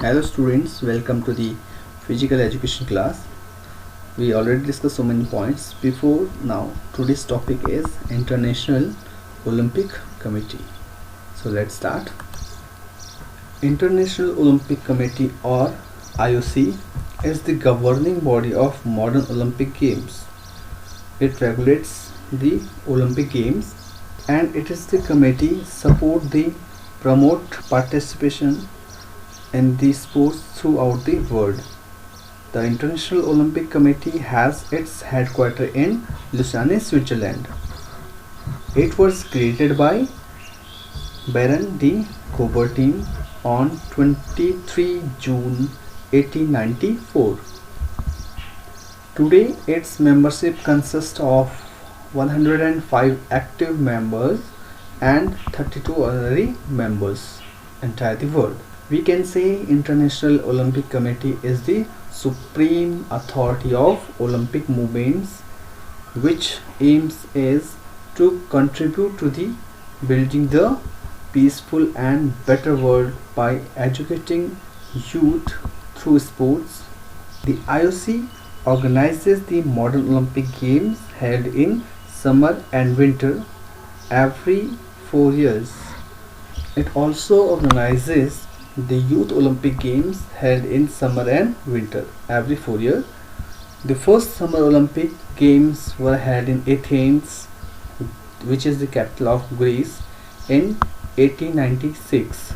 Hello students, welcome to the physical education class. We already discussed so many points before. Now today's topic is International Olympic Committee. So let's start. International Olympic Committee or IOC is the governing body of modern Olympic Games. It regulates the Olympic Games and it is the committee support the promote participation in the sports throughout the world. The International Olympic Committee has its headquarters in Lausanne, Switzerland. It was created by Baron de Coubertin on 23 June 1894. Today, its membership consists of 105 active members and 32 honorary members entire the world. We can say International Olympic Committee is the supreme authority of Olympic movements which aims is to contribute to the building the peaceful and better world by educating youth through sports. The IOC organizes the modern Olympic Games held in summer and winter every 4 years. It also organizes the Youth Olympic Games held in summer and winter every 4 years. The first Summer Olympic Games were held in Athens, which is the capital of Greece, in 1896,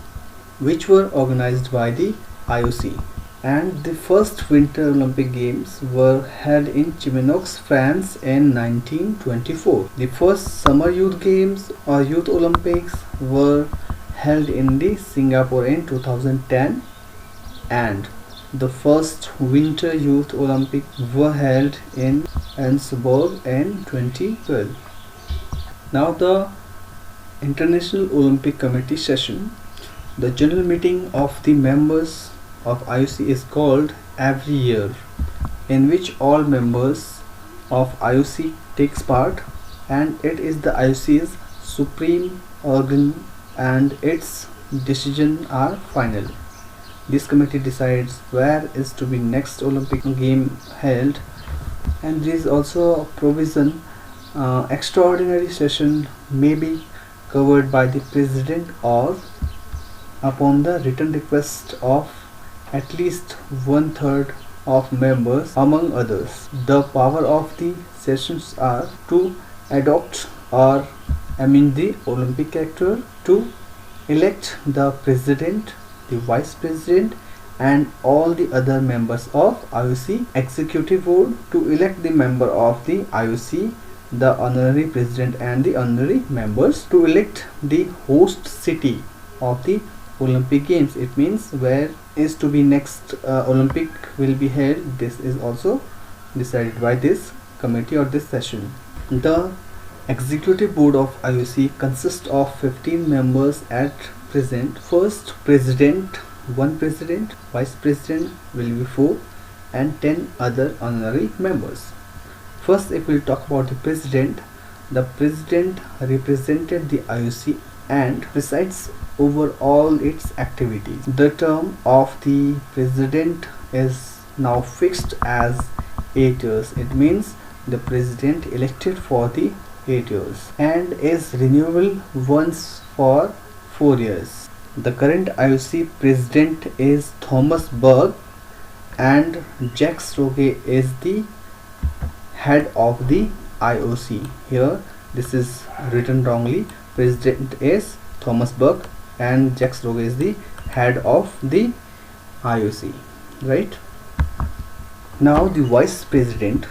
which were organized by the IOC. And the first Winter Olympic Games were held in Chimenoux, France in 1924. The first Summer Youth Games or Youth Olympics were held in the Singapore in 2010 and the first Winter Youth Olympics were held in Innsbruck in 2012. Now the International Olympic Committee session. The general meeting of the members of IOC is called every year, in which all members of IOC takes part, and it is the IOC's supreme organ and its decisions are final. This committee decides where is to be next Olympic game held, and there is also a provision extraordinary session may be covered by the president or upon the written request of at least one-third of members among others. The power of the sessions are to adopt or amend the Olympic Charter, to elect the president, the vice president and all the other members of IOC executive board, to elect the member of the IOC, the honorary president and the honorary members, to elect the host city of the Olympic Games. It means where is to be next Olympic will be held. This is also decided by this committee or this session. The executive board of IOC consists of 15 members at present. First president, one president, vice president will be 4 and 10 other honorary members. First, if we talk about the president represented the IOC and presides over all its activities. The term of the president is now fixed as 8 years. It means the president elected for the 8 years and is renewable once for 4 years. The current IOC president is Thomas Bach and Jacques Rouget is the head of the IOC. Here this is written wrongly. President is Thomas Bach and Jacques Rouget is the head of the IOC, right? Now the vice president.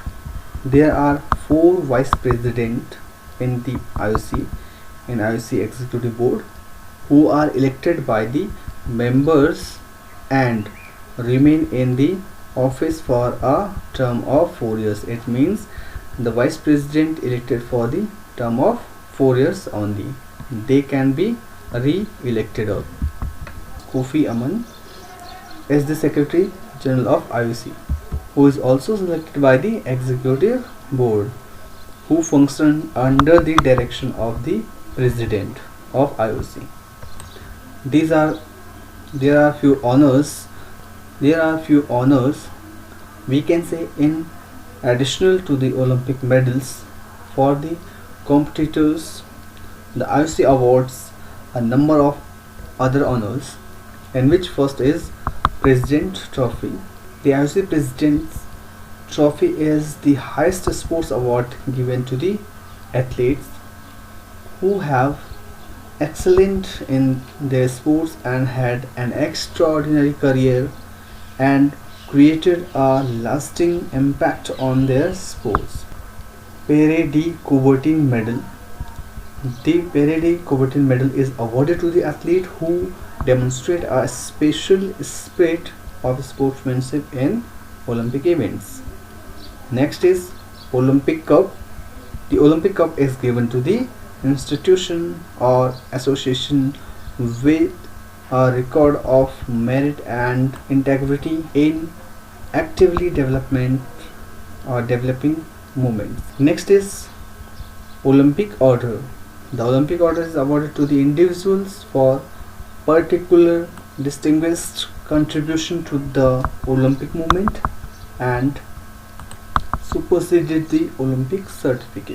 There are 4 vice president in the IOC, in IOC executive board, who are elected by the members and remain in the office for a term of 4 years. It means the vice president elected for the term of 4 years only. They can be re-elected. Kofi Annan is the Secretary General of IOC, who is also selected by the executive board, who function under the direction of the president of IOC. There are few honors there are few honors we can say in additional to the Olympic medals for the competitors. The IOC awards a number of other honors, in which first is President Trophy. The IOC President's Trophy is the highest sports award given to the athletes who have excellent in their sports and had an extraordinary career and created a lasting impact on their sports. Pere de Coubertin Medal. The Pere de Coubertin Medal is awarded to the athlete who demonstrate a special spirit of sportsmanship in Olympic events. Next is Olympic Cup. The Olympic Cup is given to the institution or association with a record of merit and integrity in actively development or developing movements. Next is Olympic Order. The Olympic Order is awarded to the individuals for particular distinguished contribution to the Olympic movement and superseded the Olympic certificate.